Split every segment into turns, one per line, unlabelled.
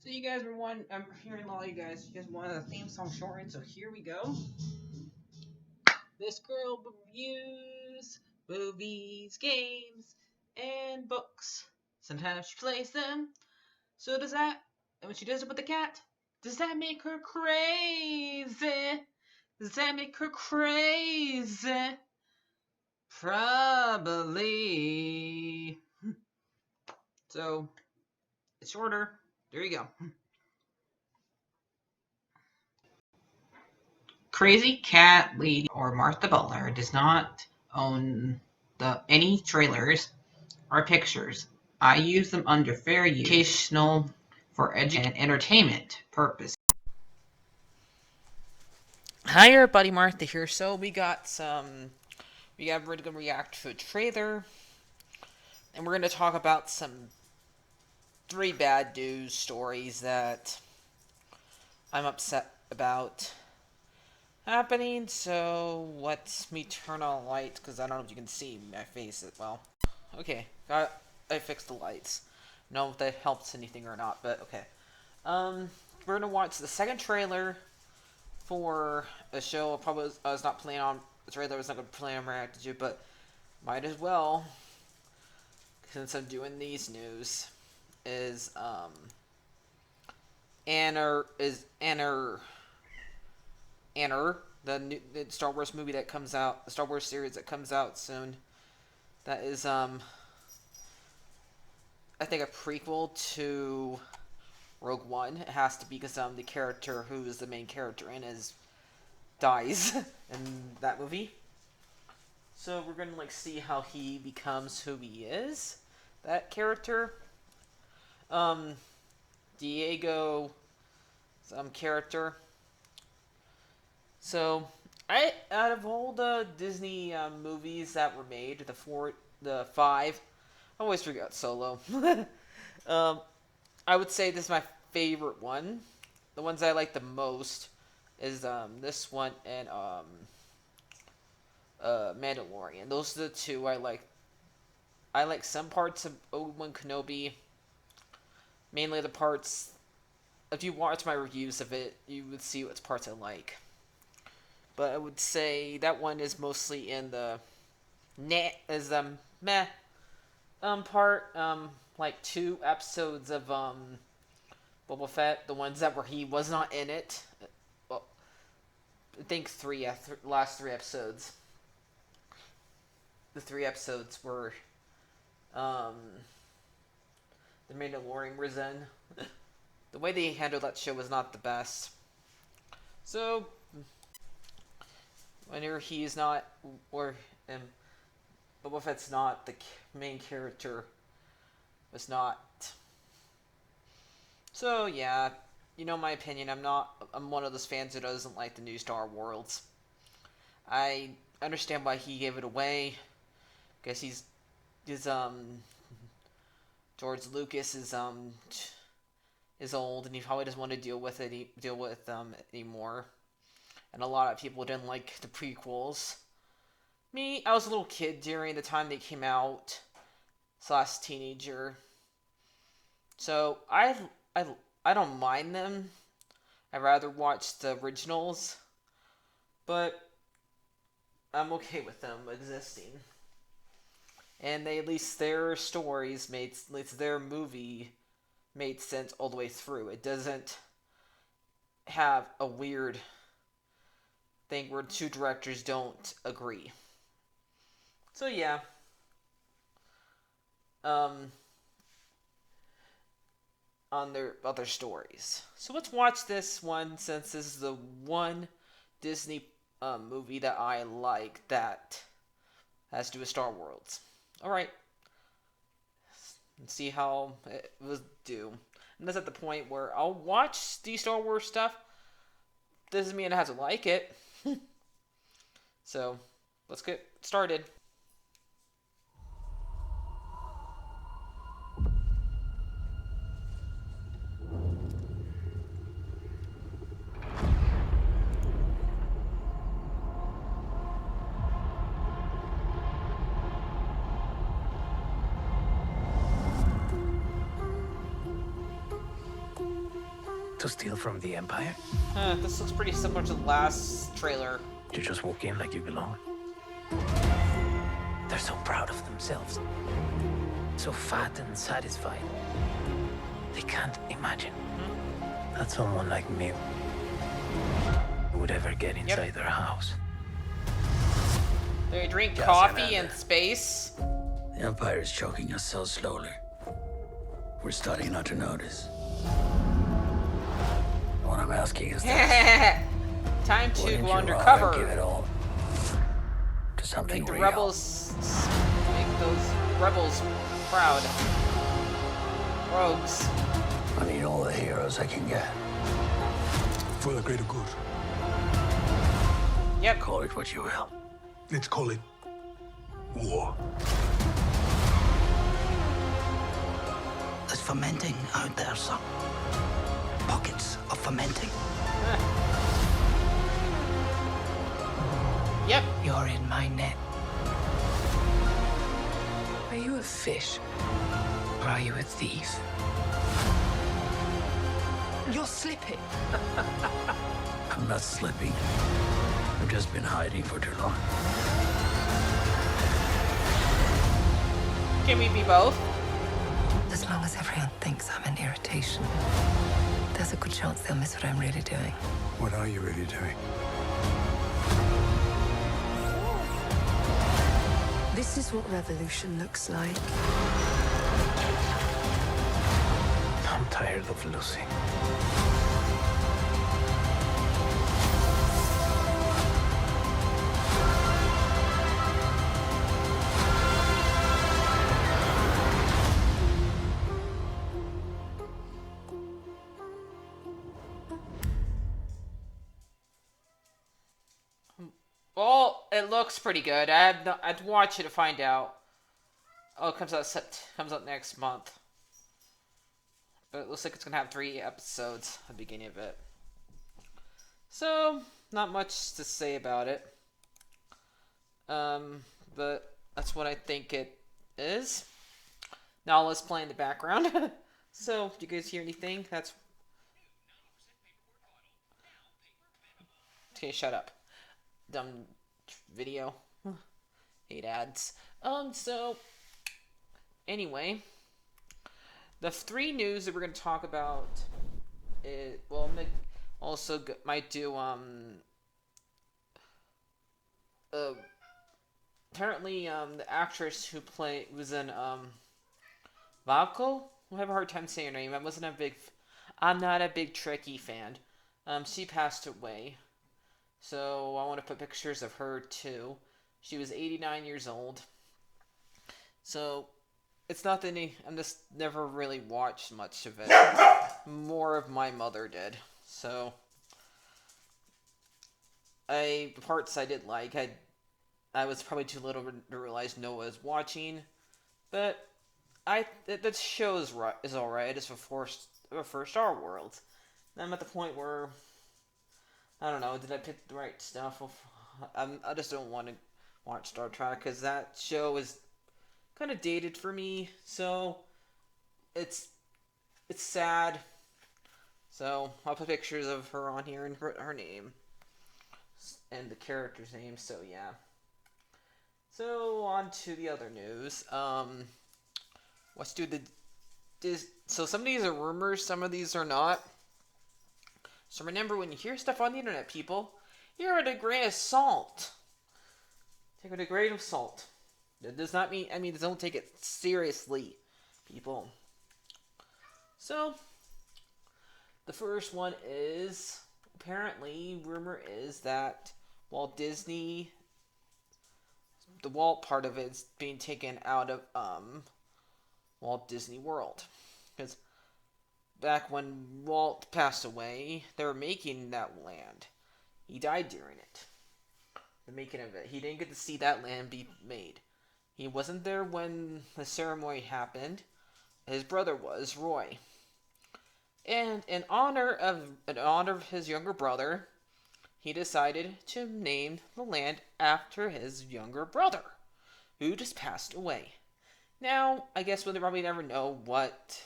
So you guys were one. I'm hearing a lot of you guys. You guys wanted a theme song shortened, so here we go. This girl reviews movies, games, and books. Sometimes she plays them. So does that. And when she does it with the cat, does that make her crazy? Does that make her crazy? Probably. So it's shorter. There you go. Crazycatlady or Martha Butler does not own any trailers or pictures. I use them under fair use, educational, for education and entertainment purpose. Hi everybody, Martha here. So we got ready to react to a trailer, and we're going to talk about some three bad news stories that I'm upset about happening. So let me turn on lights because I don't know if you can see my face as well. Okay, I fixed the lights. I don't know if that helps anything or not, but okay. We're gonna watch the second trailer for a show. I was not planning on the trailer. I was not gonna plan on reacting to, but might as well since I'm doing these news. Is Andor, the Star Wars movie that comes out, the Star Wars series that comes out soon. That is I think a prequel to Rogue One. It has to be because the character who is the main character in dies in that movie. So we're gonna see how he becomes who he is. That character, Diego, character. So out of all the Disney movies that were made, the five, I always forget Solo. I would say this is my favorite one. The ones I like the most is this one and Mandalorian. Those are the two I like. I like some parts of Obi-Wan Kenobi. Mainly the parts. If you watch my reviews of it, you would see what parts I like. But I would say that one is mostly in the meh part. Like 2 episodes of Boba Fett, the ones that where he was not in it. Well, I think last 3 episodes. The 3 episodes were the Mandalorian was in. The way they handled that show was not the best. So, whenever he's not, or Boba Fett's not the main character, was not. So yeah, you know my opinion. I'm one of those fans who doesn't like the new Star Wars. I understand why he gave it away. Guess he's George Lucas is old and he probably doesn't want to deal with anymore. And a lot of people didn't like the prequels. Me, I was a little kid during the time they came out, / teenager. So I don't mind them. I'd rather watch the originals, but I'm okay with them existing. And at least their stories at least their movie made sense all the way through. It doesn't have a weird thing where two directors don't agree. So yeah. On their other stories. So let's watch this one since this is the one Disney movie that I like that has to do with Star Wars. Alright. Let's see how it was do. And that's at the point where I'll watch the Star Wars stuff. Doesn't mean I have to like it. So, let's get started.
To steal from the Empire?
This looks pretty similar to the last trailer.
You just walk in like you belong. They're so proud of themselves. So fat and satisfied. They can't imagine that someone like me would ever get inside their house.
They drink coffee in space.
The Empire is choking us so slowly. We're starting not to notice. What I'm asking is this.
Time to
Wouldn't
go
you
undercover.
rather give it all to something
Make the
real?
make those rebels proud. Rogues.
I need all the heroes I can get.
For the greater good.
Yep.
Call it what you will.
Let's call it war.
There's fermenting out there, son. Pockets of fermenting.
Yep.
You're in my net. Are you a fish? Or are you a thief?
You're slipping.
I'm not slipping. I've just been hiding for too long.
Can we be both?
As long as everyone thinks I'm an irritation, there's a good chance they'll miss what I'm really doing.
What are you really doing?
This is what revolution looks like.
I'm tired of losing.
Well, it looks pretty good. I'd watch it to find out. Oh, it comes out next month. But it looks like it's gonna have 3 episodes at the beginning of it. So, not much to say about it. But that's what I think it is. Now let's play in the background. So, do you guys hear anything? That's... Okay, shut up. Dumb video. Hate ads. So... Anyway... The 3 news that we're going to talk about is... Well, might do, apparently, the actress who was in, Valko? I have a hard time saying her name. I'm not a big Trekkie fan. She passed away. So, I want to put pictures of her, too. She was 89 years old. So, it's not that I'm just never really watched much of it. More of my mother did. So, the parts I did like, I was probably too little to realize Noah was watching. But, that show is alright. It's for Star Wars. I'm at the point where, I don't know, did I pick the right stuff? I just don't want to watch Star Trek, because that show is kind of dated for me, so it's sad. So I'll put pictures of her on here and her name and the character's name. So yeah. So on to the other news. Let's do so some of these are rumors, some of these are not. So remember, when you hear stuff on the internet, people, you're at a grain of salt. Take it with a grain of salt. It does not mean, don't take it seriously, people. So, the first one is, apparently, rumor is that Walt Disney, the Walt part of it is being taken out of, Walt Disney World. Because back when Walt passed away, they were making that land. He died during it. The making of it. He didn't get to see that land be made. He wasn't there when the ceremony happened. His brother was, Roy. And in honor of his younger brother, he decided to name the land after his younger brother, who just passed away. Now, I guess we'll probably never know what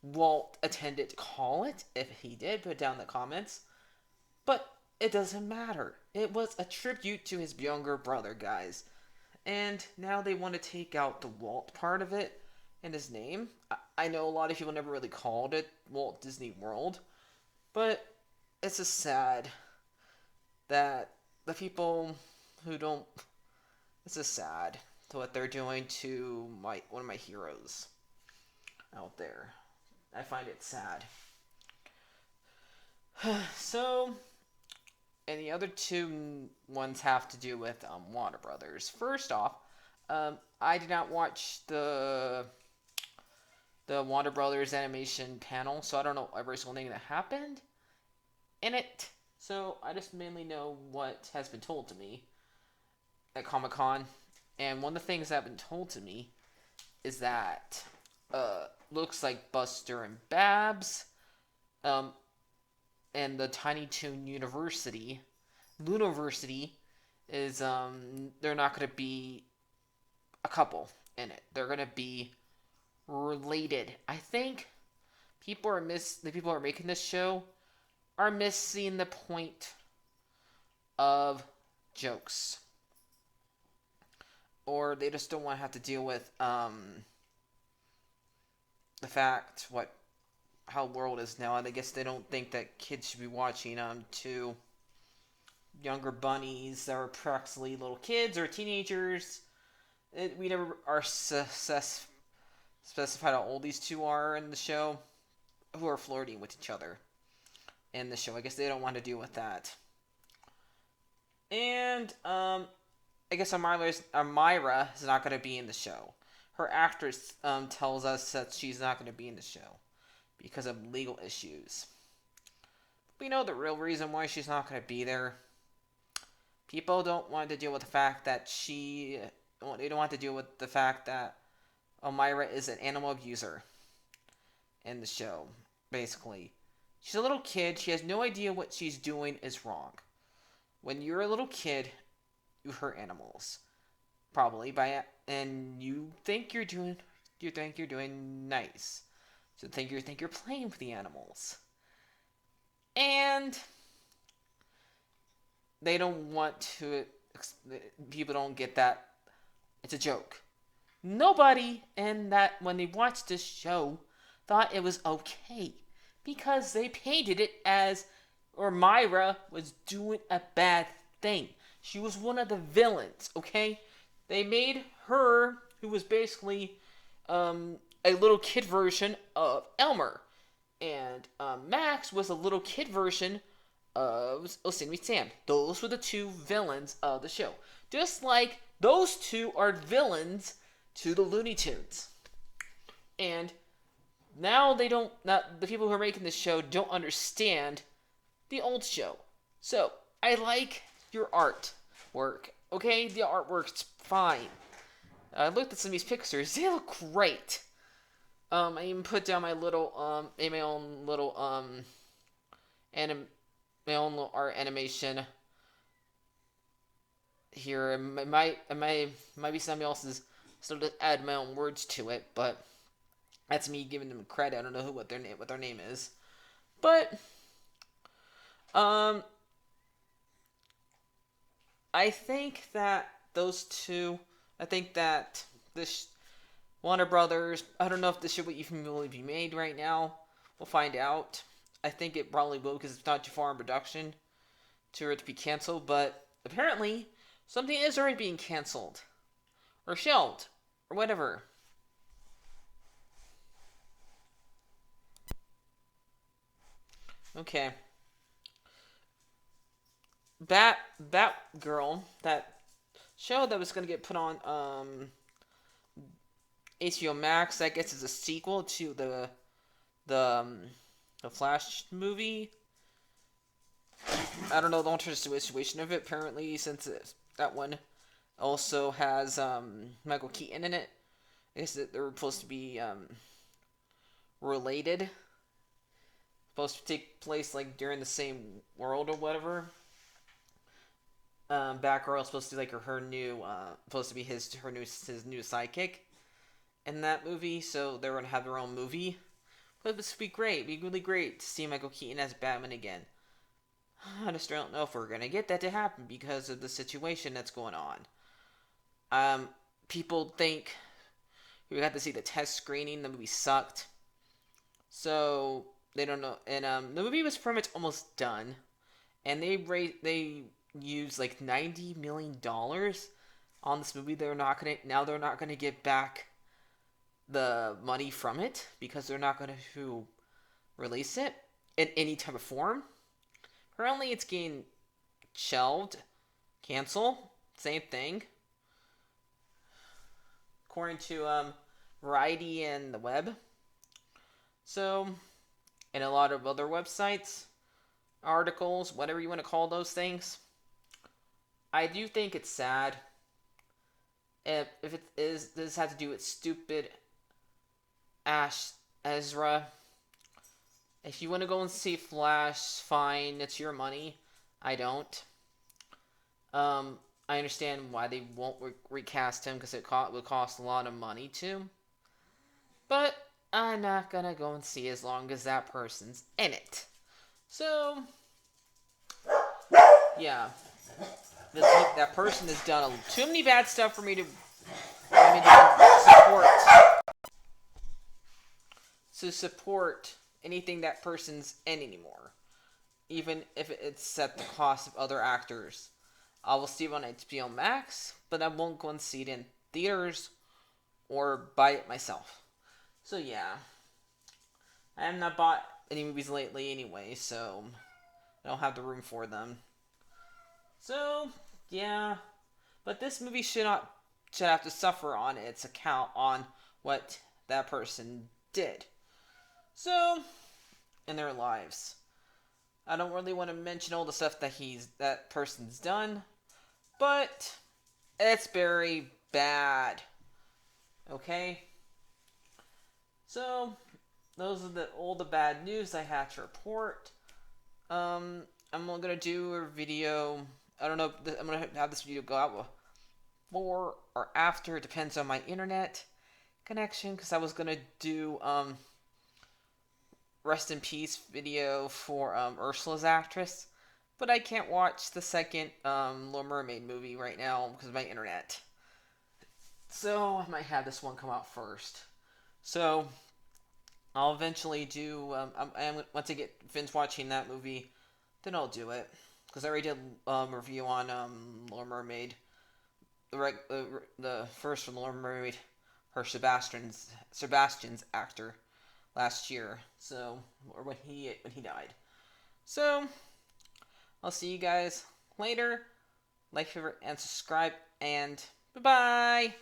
Walt intended to call it, if he did, put it down in the comments. But it doesn't matter. It was a tribute to his younger brother, guys. And now they want to take out the Walt part of it in his name. I know a lot of people never really called it Walt Disney World, but it's just sad that the people who don't. It's just sad to what they're doing to one of my heroes out there. I find it sad. So, and the other two ones have to do with Warner Brothers. First off, I did not watch the Warner Brothers animation panel, so I don't know every single thing that happened in it. So I just mainly know what has been told to me at Comic-Con. And one of the things that have been told to me is that looks like Buster and Babs and the Tiny Toon University is they're not going to be a couple in it. They're going to be related. I think the people who are making this show are missing the point of jokes, or they just don't want to have to deal with the fact how the world is now. And I guess they don't think that kids should be watching two younger bunnies that are practically little kids or teenagers. We never are specified how old these two are in the show, who are flirting with each other in the show. I guess they don't want to deal with that. And I guess Amira is not going to be in the show. Her actress tells us that she's not going to be in the show because of legal issues. We know the real reason why she's not going to be there. People don't want to deal with the fact that they don't want to deal with the fact that Elmira is an animal abuser in the show, basically. She's a little kid. She has no idea what she's doing is wrong. When you're a little kid, you hurt animals, probably and you think you're doing nice. So you think you're playing with the animals, and they don't want to. People don't get that it's a joke. Nobody when they watched this show thought it was okay because they painted it as Myra was doing a bad thing. She was one of the villains, okay? They made her, who was basically a little kid version of Elmer. And Max was a little kid version of Yosemite Sam. Those were the two villains of the show. Just like those two are villains to the Looney Tunes. And now the people who are making this show don't understand the old show. So, I like your artwork, okay? The artwork's fine. I looked at some of these pictures. They look great. I even put down my little, my own little art animation here. It might be somebody else's, so to add my own words to it, but that's me giving them credit. I don't know what their name is, but I think that this Warner Brothers, I don't know if this should even really be made right now. We'll find out. I think it probably will because it's not too far in production for it to be canceled, but apparently something is already being canceled or shelved or whatever. Okay. Batgirl, that show that was going to get put on HBO Max, I guess is a sequel to the Flash movie. I don't know the whole situation of it. Apparently, since that one also has Michael Keaton in it, I guess that they're supposed to be related. Supposed to take place like during the same world or whatever. Batgirl is supposed to be like her new, supposed to be his new sidekick in that movie. So they're gonna have their own movie, But this would be great. It'd be really great to see Michael Keaton as Batman again. I just don't know if we're gonna get that to happen because of the situation that's going on. People think we got to see the test screening. The movie sucked, so they don't know. And the movie was pretty much almost done, and they used like $90 million on this movie. They're not gonna get back the money from it because they're not gonna release it in any type of form. Currently, it's getting shelved, cancel, same thing. According to Variety and the web. So, and a lot of other websites, articles, whatever you want to call those things. I do think it's sad. If it is, this has to do with stupid Ash Ezra. If you want to go and see Flash, fine, it's your money. I don't. I understand why they won't recast him because it would cost a lot of money to. But I'm not gonna go and see as long as that person's in it. So, yeah. That person has done too many bad stuff for me to support anything that person's in anymore, even if it's at the cost of other actors. I will see it on HBO Max, but I won't go and see it in theaters or buy it myself. So yeah, I have not bought any movies lately anyway, so I don't have the room for them. So yeah, but this movie should have to suffer on its account on what that person did. So, in their lives. I don't really want to mention all the stuff that person's done, but it's very bad. Okay? So, those are all the bad news I have to report. I'm gonna do a video. I don't know. I'm gonna have this video go out before or after. It depends on my internet connection, because I was gonna do rest in peace video for Ursula's actress, but I can't watch the second Little Mermaid movie right now because of my internet. So I might have this one come out first. So I'll eventually do. Once I get finished watching that movie, then I'll do it, because I already did a review on Little Mermaid, the first from Little Mermaid, her Sebastian's actor, last year, so, or when he died. So I'll see you guys later. Like, favorite, and subscribe, and bye bye.